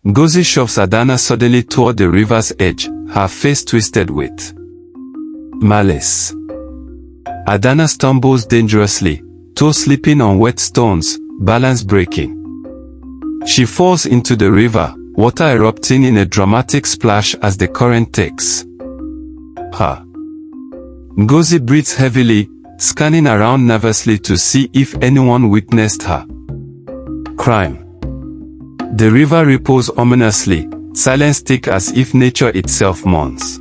Ngozi shoves Adana suddenly toward the river's edge, her face twisted with malice. Adana stumbles dangerously, toe slipping on wet stones, balance breaking. She falls into the river, water erupting in a dramatic splash as the current takes her. Ngozi breathes heavily, scanning around nervously to see if anyone witnessed her crime. The river ripples ominously, silence thick as if nature itself mourns.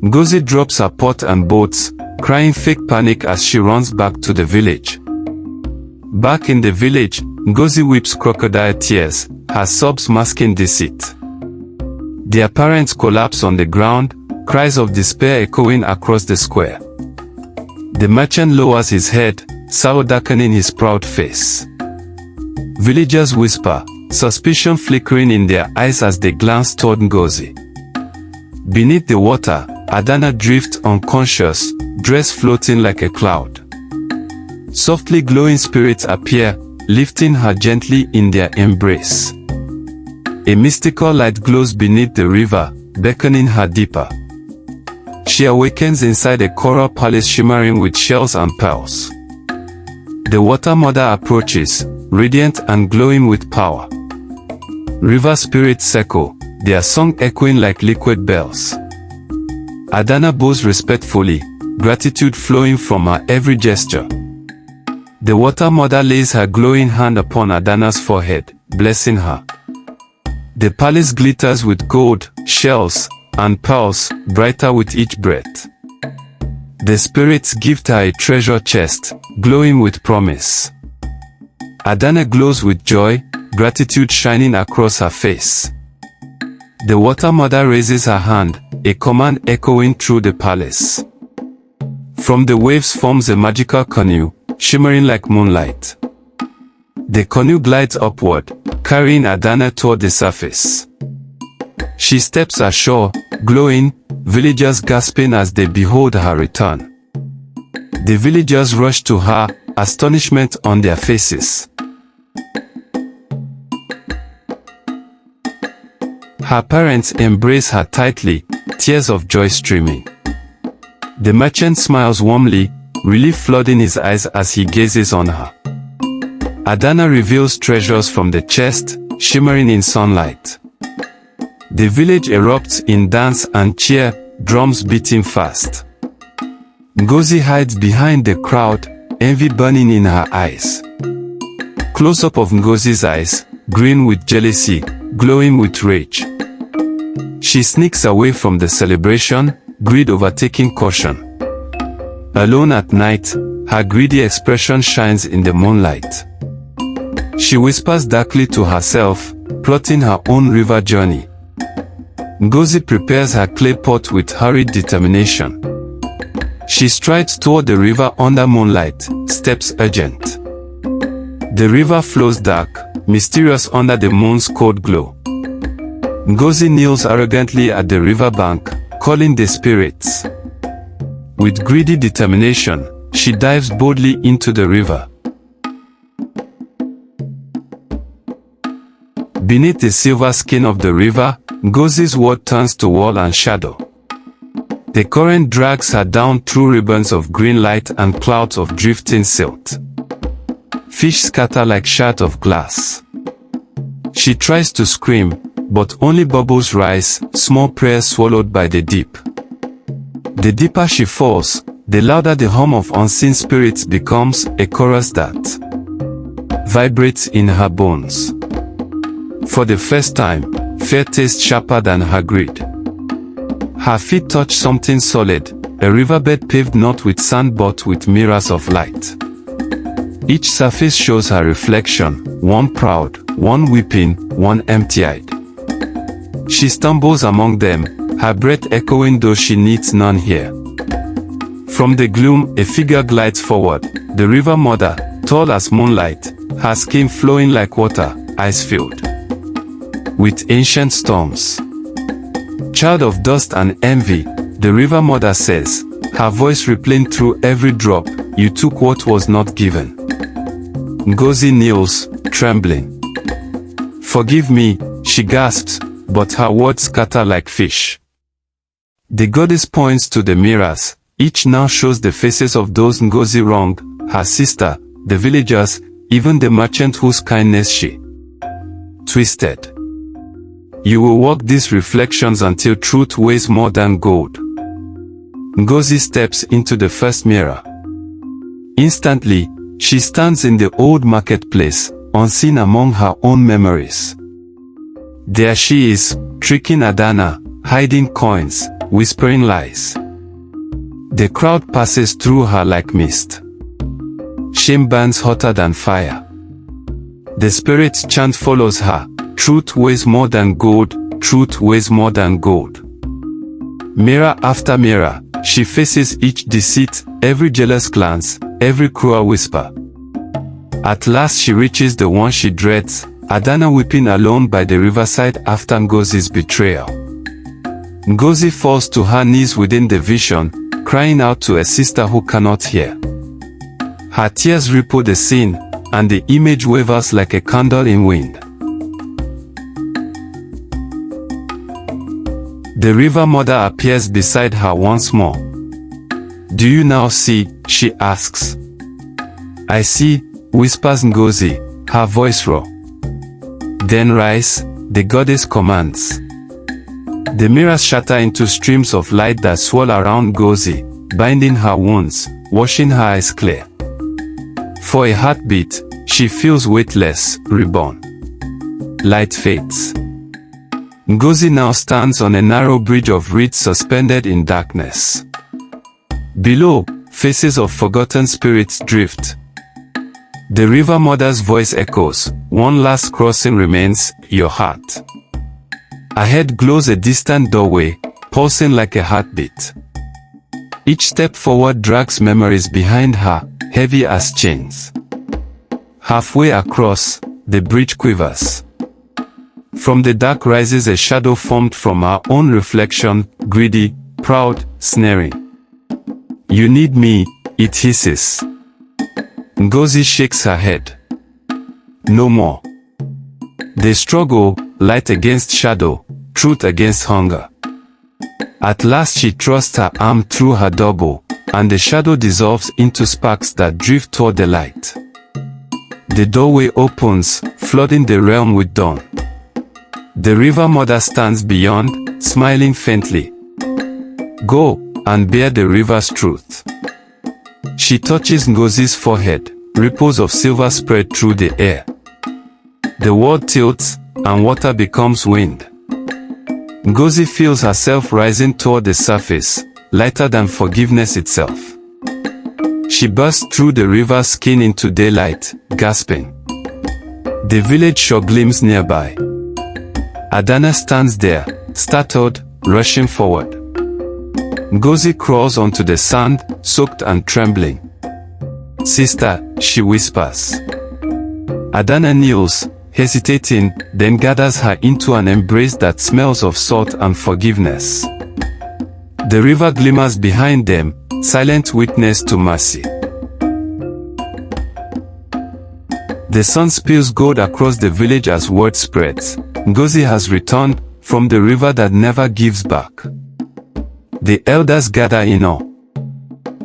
Ngozi drops her pot and boats, crying fake panic as she runs back to the village. Back in the village, Ngozi weeps crocodile tears, her sobs masking deceit. Their parents collapse on the ground, cries of despair echoing across the square. The merchant lowers his head, sorrow darkening his proud face. Villagers whisper, suspicion flickering in their eyes as they glance toward Ngozi. Beneath the water, Adana drifts unconscious, dress floating like a cloud. Softly glowing spirits appear, lifting her gently in their embrace. A mystical light glows beneath the river, beckoning her deeper. She awakens inside a coral palace shimmering with shells and pearls. The water mother approaches, radiant and glowing with power. River spirits echo, their song echoing like liquid bells. Adana bows respectfully, gratitude flowing from her every gesture. The water mother lays her glowing hand upon Adana's forehead, blessing her. The palace glitters with gold, shells, and pearls, brighter with each breath. The spirits gift her a treasure chest, glowing with promise. Adana glows with joy, gratitude shining across her face. The water mother raises her hand, a command echoing through the palace. From the waves forms a magical canoe, shimmering like moonlight. The canoe glides upward, carrying Adana toward the surface. She steps ashore, glowing, villagers gasping as they behold her return. The villagers rush to her, astonishment on their faces. Her parents embrace her tightly, tears of joy streaming. The merchant smiles warmly, relief flooding his eyes as he gazes on her. Adana reveals treasures from the chest, shimmering in sunlight. The village erupts in dance and cheer, drums beating fast. Ngozi hides behind the crowd, envy burning in her eyes. Close-up of Ngozi's eyes, green with jealousy, glowing with rage. She sneaks away from the celebration, greed overtaking caution. Alone at night, her greedy expression shines in the moonlight. She whispers darkly to herself, plotting her own river journey. Ngozi prepares her clay pot with hurried determination. She strides toward the river under moonlight, steps urgent. The river flows dark, mysterious under the moon's cold glow. Ngozi kneels arrogantly at the river bank, calling the spirits. With greedy determination, she dives boldly into the river. Beneath the silver skin of the river, Ngozi's world turns to wall and shadow. The current drags her down through ribbons of green light and clouds of drifting silt. Fish scatter like shards of glass. She tries to scream, but only bubbles rise, small prayers swallowed by the deep. The deeper she falls, the louder the hum of unseen spirits becomes, a chorus that vibrates in her bones. For the first time, fear tastes sharper than her greed. Her feet touch something solid, a riverbed paved not with sand but with mirrors of light. Each surface shows her reflection, one proud, one weeping, one empty-eyed. She stumbles among them, her breath echoing though she needs none here. From the gloom, a figure glides forward, the river mother, tall as moonlight, her skin flowing like water, eyes filled with ancient storms. Child of dust and envy, the river mother says, her voice replaying through every drop, you took what was not given. Ngozi kneels, trembling. Forgive me, she gasps, but her words scatter like fish. The goddess points to the mirrors. Each now shows the faces of those Ngozi wronged, her sister, the villagers, even the merchant whose kindness she twisted. You will walk these reflections until truth weighs more than gold. Ngozi steps into the first mirror. Instantly, she stands in the old marketplace, unseen among her own memories. There she is, tricking Adana, hiding coins, whispering lies. The crowd passes through her like mist. Shame burns hotter than fire. The spirit's chant follows her. Truth weighs more than gold, truth weighs more than gold. Mirror after mirror, she faces each deceit, every jealous glance, every cruel whisper. At last she reaches the one she dreads, Adana weeping alone by the riverside after Ngozi's betrayal. Ngozi falls to her knees within the vision, crying out to a sister who cannot hear. Her tears ripple the scene, and the image wavers like a candle in wind. The river mother appears beside her once more. Do you now see? She asks. I see, whispers Ngozi, her voice raw. Then rise, the goddess commands. The mirrors shatter into streams of light that swirl around Ngozi, binding her wounds, washing her eyes clear. For a heartbeat, she feels weightless, reborn. Light fades. Ngozi now stands on a narrow bridge of reeds suspended in darkness. Below, faces of forgotten spirits drift. The river mother's voice echoes, one last crossing remains, your heart. Ahead glows a distant doorway, pulsing like a heartbeat. Each step forward drags memories behind her, heavy as chains. Halfway across, the bridge quivers. From the dark rises a shadow formed from her own reflection, greedy, proud, snaring. You need me, it hisses. Ngozi shakes her head. No more. They struggle, light against shadow, truth against hunger. At last she thrusts her arm through her double, and the shadow dissolves into sparks that drift toward the light. The doorway opens, flooding the realm with dawn. The river mother stands beyond, smiling faintly. Go, and bear the river's truth. She touches Ngozi's forehead, ripples of silver spread through the air. The world tilts, and water becomes wind. Ngozi feels herself rising toward the surface, lighter than forgiveness itself. She bursts through the river's skin into daylight, gasping. The village shore gleams nearby. Adana stands there, startled, rushing forward. Ngozi crawls onto the sand, soaked and trembling. Sister, she whispers. Adana kneels, hesitating, then gathers her into an embrace that smells of salt and forgiveness. The river glimmers behind them, silent witness to mercy. The sun spills gold across the village as word spreads. Ngozi has returned, from the river that never gives back. The elders gather in awe.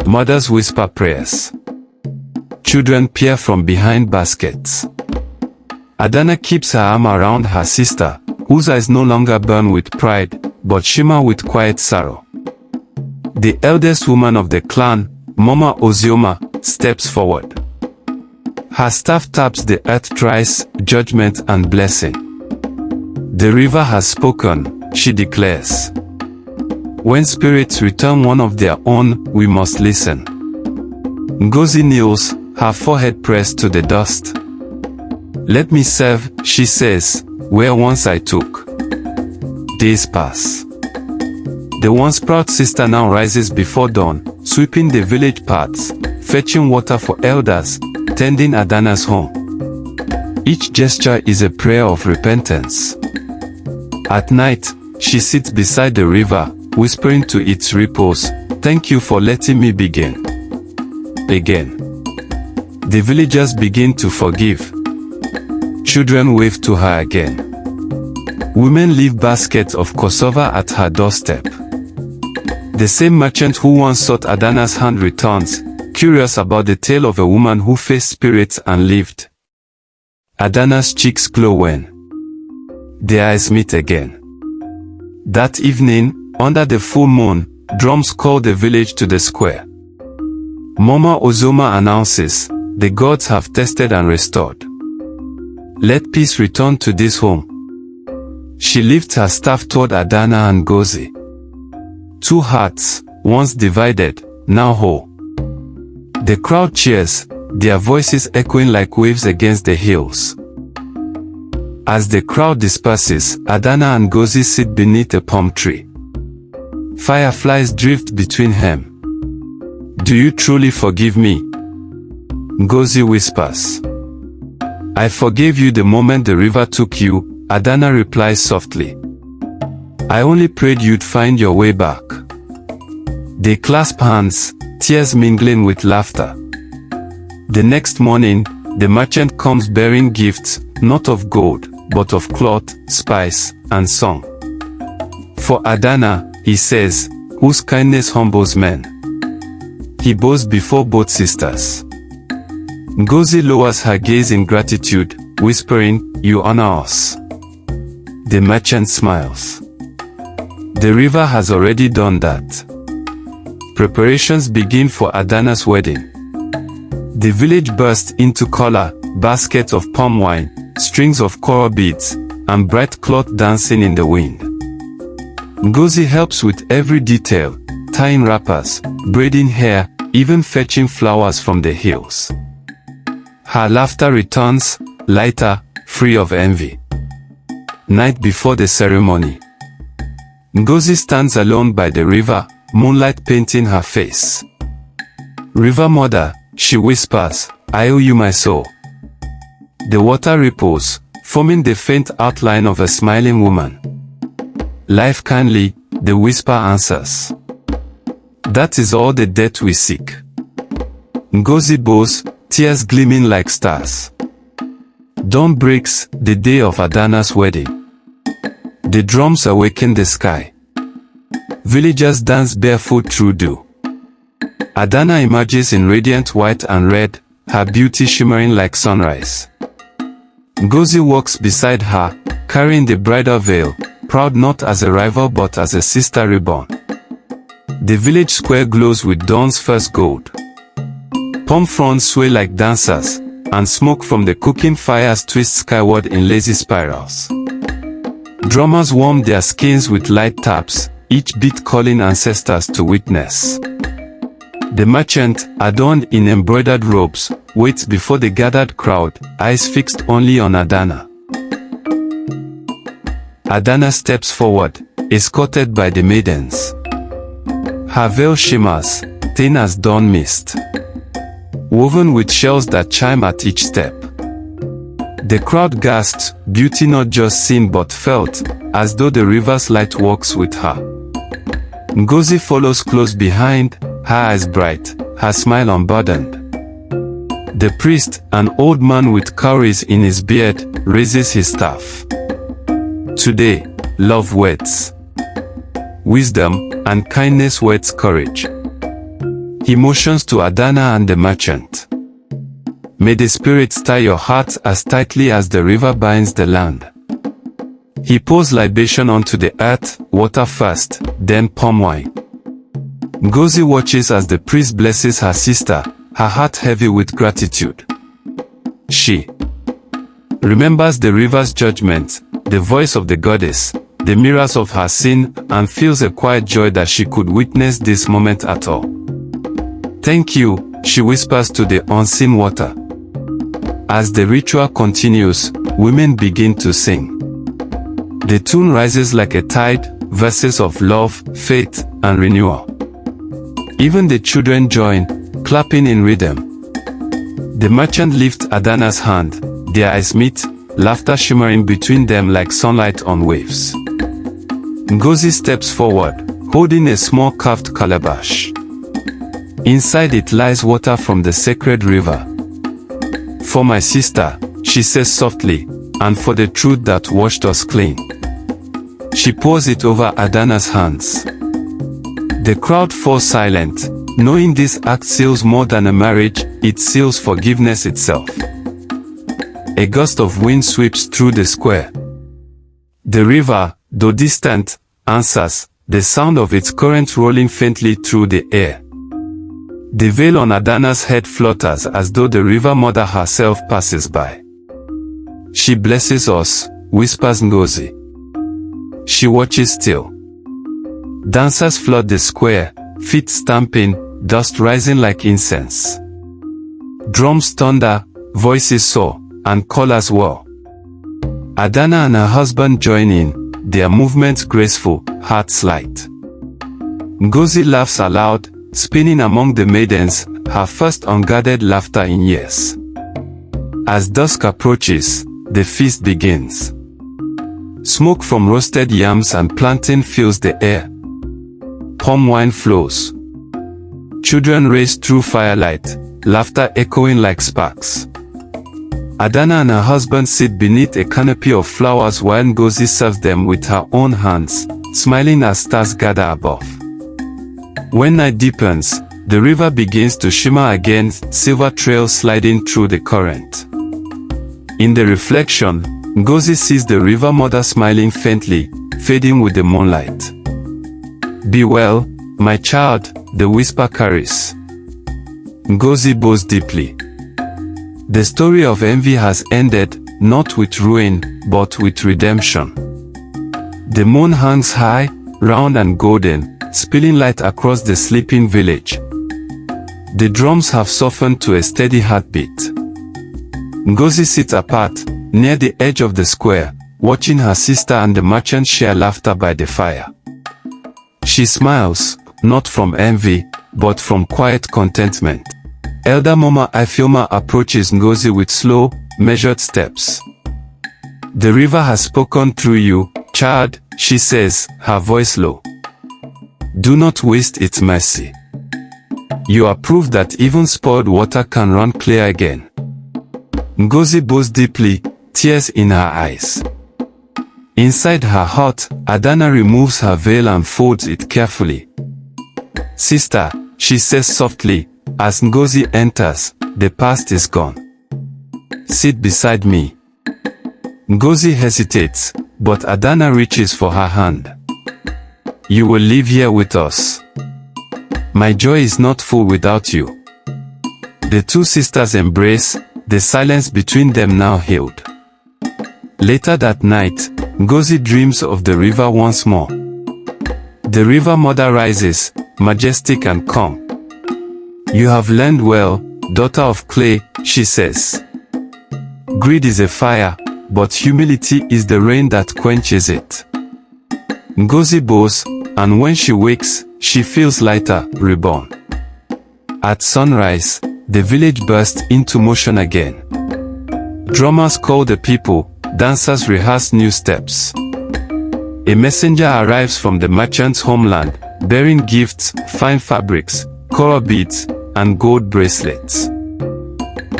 Mothers whisper prayers. Children peer from behind baskets. Adana keeps her arm around her sister, whose eyes no longer burn with pride, but shimmer with quiet sorrow. The eldest woman of the clan, Mama Ozioma, steps forward. Her staff taps the earth thrice, judgment and blessing. The river has spoken, she declares. When spirits return one of their own, we must listen. Ngozi kneels, her forehead pressed to the dust. Let me serve, she says, where once I took. Days pass. The once proud sister now rises before dawn, sweeping the village paths, fetching water for elders, tending Adana's home. Each gesture is a prayer of repentance. At night, she sits beside the river, whispering to its ripples, thank you for letting me begin. Again. The villagers begin to forgive. Children wave to her again. Women leave baskets of cassava at her doorstep. The same merchant who once sought Adana's hand returns, curious about the tale of a woman who faced spirits and lived. Adana's cheeks glow when their eyes meet again. That evening, under the full moon, drums call the village to the square. Mama Ozoma announces, the gods have tested and restored. Let peace return to this home. She lifts her staff toward Adana and Ngozi. Two hearts, once divided, now whole. The crowd cheers, their voices echoing like waves against the hills. As the crowd disperses, Adana and Ngozi sit beneath a palm tree. Fireflies drift between them. Do you truly forgive me? Ngozi whispers. I forgave you the moment the river took you, Adana replies softly. I only prayed you'd find your way back. They clasp hands, tears mingling with laughter. The next morning, the merchant comes bearing gifts, not of gold, but of cloth, spice, and song. For Adana, he says, whose kindness humbles men. He bows before both sisters. Ngozi lowers her gaze in gratitude, whispering, you honor us. The merchant smiles. The river has already done that. Preparations begin for Adana's wedding. The village bursts into color, baskets of palm wine, strings of coral beads, and bright cloth dancing in the wind. Ngozi helps with every detail, tying wrappers, braiding hair, even fetching flowers from the hills. Her laughter returns, lighter, free of envy. Night before the ceremony. Ngozi stands alone by the river, moonlight painting her face. River mother, she whispers, I owe you my soul. The water ripples, forming the faint outline of a smiling woman. Life kindly, the whisper answers. That is all the debt we seek. Ngozi bows, tears gleaming like stars. Dawn breaks, the day of Adana's wedding. The drums awaken the sky. Villagers dance barefoot through dew. Adana emerges in radiant white and red, her beauty shimmering like sunrise. Ngozi walks beside her, carrying the bridal veil, proud not as a rival but as a sister reborn. The village square glows with dawn's first gold. Palm fronds sway like dancers, and smoke from the cooking fires twists skyward in lazy spirals. Drummers warm their skins with light taps, each beat calling ancestors to witness. The merchant, adorned in embroidered robes, waits before the gathered crowd, eyes fixed only on Adana. Adana steps forward, escorted by the maidens. Her veil shimmers, thin as dawn mist, woven with shells that chime at each step. The crowd gasps, beauty not just seen but felt, as though the river's light walks with her. Ngozi follows close behind, her eyes bright, her smile unburdened. The priest, an old man with cowries in his beard, raises his staff. Today, love weds. Wisdom and kindness weds courage. He motions to Adana and the merchant. May the spirits tie your hearts as tightly as the river binds the land. He pours libation onto the earth, water first, then palm wine. Ngozi watches as the priest blesses her sister, her heart heavy with gratitude. She remembers the river's judgment, the voice of the goddess, the mirrors of her sin, and feels a quiet joy that she could witness this moment at all. Thank you, she whispers to the unseen water. As the ritual continues, women begin to sing. The tune rises like a tide, verses of love, faith, and renewal. Even the children join, clapping in rhythm. The merchant lifts Adana's hand, their eyes meet, laughter shimmering between them like sunlight on waves. Ngozi steps forward, holding a small carved calabash. Inside it lies water from the sacred river. For my sister, she says softly, and for the truth that washed us clean. She pours it over Adana's hands. The crowd falls silent, knowing this act seals more than a marriage, it seals forgiveness itself. A gust of wind sweeps through the square. The river, though distant, answers, the sound of its current rolling faintly through the air. The veil on Adana's head flutters as though the river mother herself passes by. She blesses us, whispers Ngozi. She watches still. Dancers flood the square, feet stamping, dust rising like incense. Drums thunder, voices soar, and colors whirl. Adana and her husband join in, their movements graceful, hearts light. Ngozi laughs aloud, spinning among the maidens, her first unguarded laughter in years. As dusk approaches, the feast begins. Smoke from roasted yams and plantain fills the air. Palm wine flows. Children race through firelight, laughter echoing like sparks. Adana and her husband sit beneath a canopy of flowers while Ngozi serves them with her own hands, smiling as stars gather above. When night deepens, the river begins to shimmer again, silver trails sliding through the current. In the reflection, Ngozi sees the river mother smiling faintly, fading with the moonlight. "Be well, my child," the whisper carries. Ngozi bows deeply. The story of envy has ended, not with ruin, but with redemption. The moon hangs high, round and golden, spilling light across the sleeping village. The drums have softened to a steady heartbeat. Ngozi sits apart, near the edge of the square, watching her sister and the merchant share laughter by the fire. She smiles, not from envy, but from quiet contentment. Elder Mama Ifeoma approaches Ngozi with slow, measured steps. "The river has spoken through you, child," she says, her voice low. "Do not waste its mercy. You are proof that even spoiled water can run clear again." Ngozi bows deeply, tears in her eyes. Inside her heart, Adana removes her veil and folds it carefully. "Sister," she says softly, as Ngozi enters, "the past is gone. Sit beside me." Ngozi hesitates, but Adana reaches for her hand. "You will live here with us. My joy is not full without you." The two sisters embrace, the silence between them now healed. Later that night, Ngozi dreams of the river once more. The river mother rises, majestic and calm. "You have learned well, daughter of clay," she says. "Greed is a fire, but humility is the rain that quenches it." Ngozi bows, and when she wakes, she feels lighter, reborn. At sunrise, the village bursts into motion again. Drummers call the people, dancers rehearse new steps. A messenger arrives from the merchant's homeland, bearing gifts, fine fabrics, coral beads, and gold bracelets.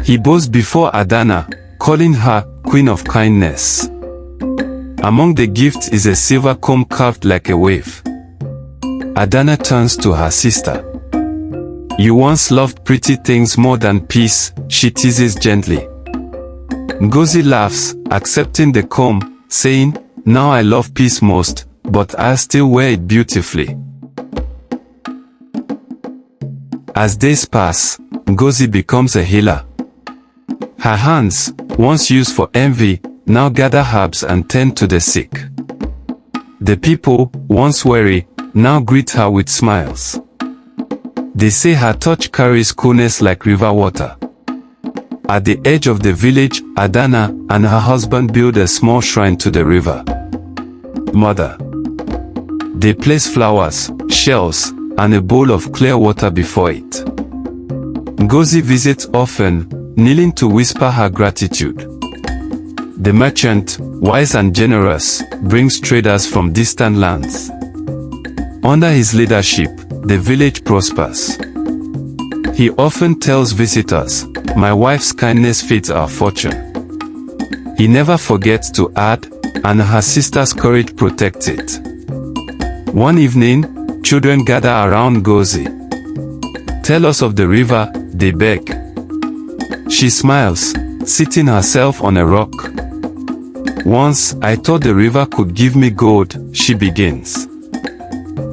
He bows before Adana, calling her Queen of Kindness. Among the gifts is a silver comb carved like a wave. Adana turns to her sister. "You once loved pretty things more than peace," she teases gently. Ngozi laughs, accepting the comb, saying, "Now I love peace most, but I'll still wear it beautifully." As days pass, Ngozi becomes a healer. Her hands, once used for envy, now gather herbs and tend to the sick. The people, once weary, now greet her with smiles. They say her touch carries coolness like river water. At the edge of the village, Adana and her husband build a small shrine to the river mother. They place flowers, shells, and a bowl of clear water before it. Ngozi visits often, kneeling to whisper her gratitude. The merchant, wise and generous, brings traders from distant lands. Under his leadership, the village prospers. He often tells visitors, "My wife's kindness feeds our fortune." He never forgets to add, and her sister's courage protects it. One evening, children gather around Ngozi. "Tell us of the river," they beg. She smiles, seating herself on a rock. "Once I thought the river could give me gold," she begins.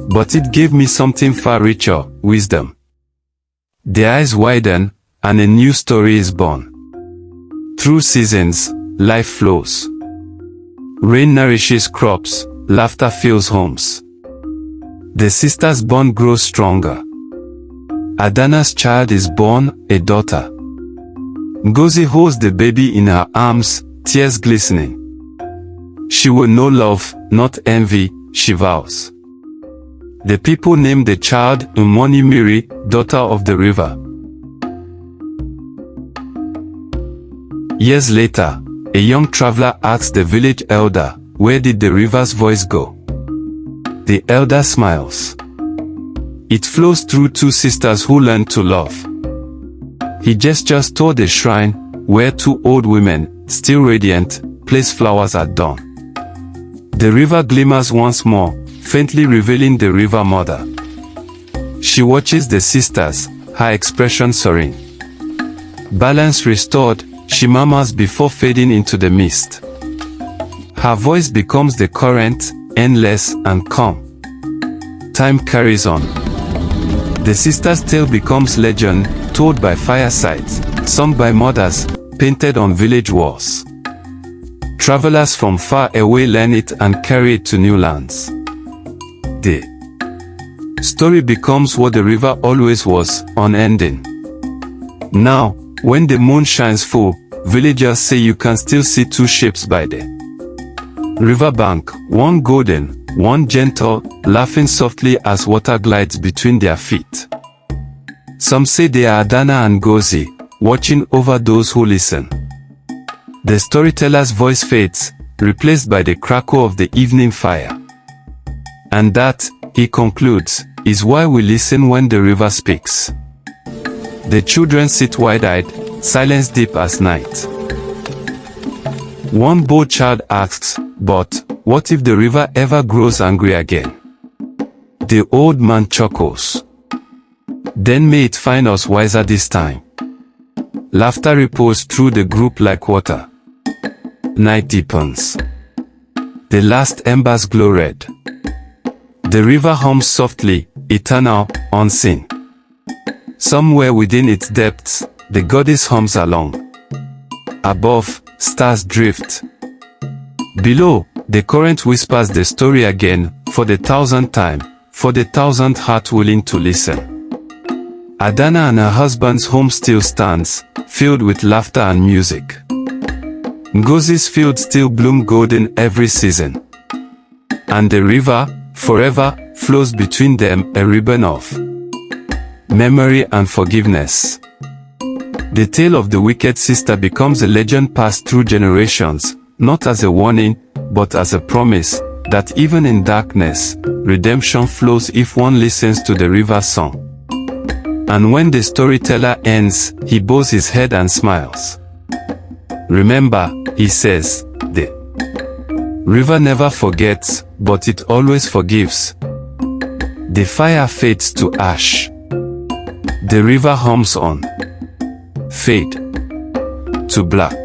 "But it gave me something far richer, wisdom." The eyes widen, and a new story is born. Through seasons, life flows. Rain nourishes crops, laughter fills homes. The sisters' bond grows stronger. Adana's child is born, a daughter. Ngozi holds the baby in her arms, tears glistening. She will know love, not envy, she vows. The people name the child Umonimiri, daughter of the river. Years later, a young traveler asks the village elder, "Where did the river's voice go?" The elder smiles. "It flows through two sisters who learned to love." He gestures toward the shrine, where two old women, still radiant, place flowers at dawn. The river glimmers once more, faintly revealing the river mother. She watches the sisters, her expression serene. Balance restored, she murmurs before fading into the mist. Her voice becomes the current, endless and calm. Time carries on. The sisters' tale becomes legend, told by firesides, sung by mothers, painted on village walls. Travelers from far away learn it and carry it to new lands. The story becomes what the river always was, unending. Now, when the moon shines full, villagers say you can still see two shapes by the riverbank, one golden, one gentle, laughing softly as water glides between their feet. Some say they are Adana and Ngozi, watching over those who listen. The storyteller's voice fades, replaced by the crackle of the evening fire. And that, he concludes, is why we listen when the river speaks. The children sit wide-eyed, silence deep as night. One bold child asks, "But, what if the river ever grows angry again?" The old man chuckles. "Then may it find us wiser this time." Laughter ripples through the group like water. Night deepens. The last embers glow red. The river hums softly, eternal, unseen. Somewhere within its depths, the goddess hums along. Above, stars drift. Below, the current whispers the story again, for the 1,000th time, for the 1,000th heart willing to listen. Adana and her husband's home still stands, filled with laughter and music. Ngozi's fields still bloom golden every season. And the river, forever, flows between them, a ribbon of memory and forgiveness. The tale of the wicked sister becomes a legend passed through generations, not as a warning, but as a promise, that even in darkness, redemption flows if one listens to the river's song. And when the storyteller ends, he bows his head and smiles. "Remember," he says, "the river never forgets, but it always forgives." The fire fades to ash. The river hums on. Fade to black.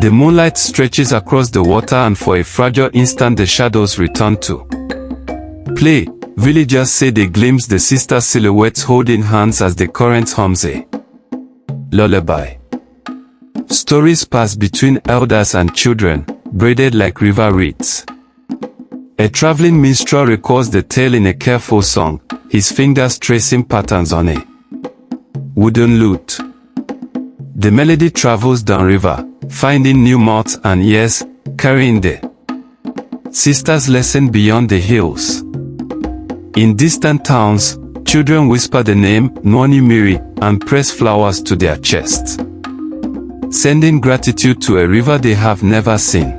The moonlight stretches across the water, and for a fragile instant the shadows return to play. Villagers say they glimpse the sisters' silhouettes holding hands as the current hums a lullaby. Stories pass between elders and children, braided like river reeds. A traveling minstrel records the tale in a careful song, his fingers tracing patterns on a wooden lute. The melody travels downriver, finding new mouths and ears, carrying the sisters' lesson beyond the hills. In distant towns, children whisper the name Nwani Miri and press flowers to their chests, sending gratitude to a river they have never seen.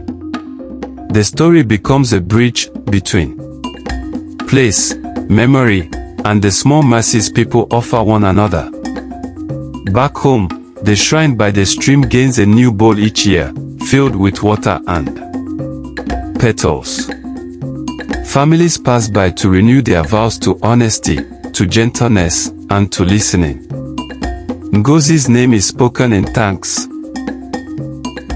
The story becomes a bridge between place, memory, and the small mercies people offer one another. Back home, the shrine by the stream gains a new bowl each year, filled with water and petals. Families pass by to renew their vows to honesty, to gentleness, and to listening. Ngozi's name is spoken in thanks.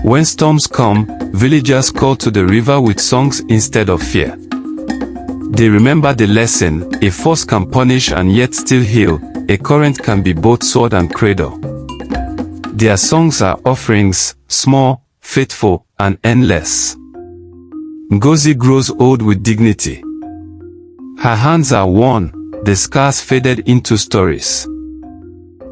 When storms come, villagers call to the river with songs instead of fear. They remember the lesson: a force can punish and yet still heal, a current can be both sword and cradle. Their songs are offerings, small, faithful, and endless. Ngozi grows old with dignity. Her hands are worn, the scars faded into stories.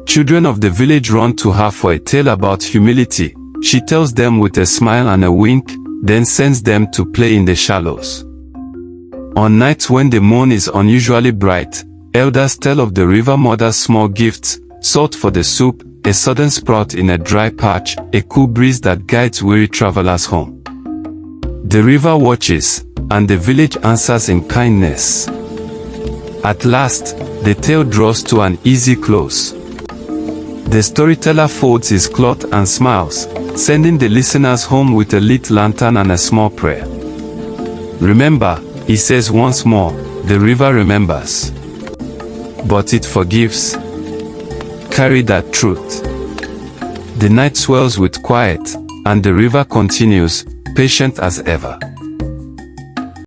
Children of the village run to her for a tale about humility. She tells them with a smile and a wink, then sends them to play in the shallows. On nights when the moon is unusually bright, elders tell of the river mother's small gifts: salt for the soup, a sudden sprout in a dry patch, a cool breeze that guides weary travelers home. The river watches, and the village answers in kindness. At last, the tale draws to an easy close. The storyteller folds his cloth and smiles, sending the listeners home with a lit lantern and a small prayer. Remember, he says once more, the river remembers. But it forgives. Carry that truth. The night swells with quiet, and the river continues, patient as ever.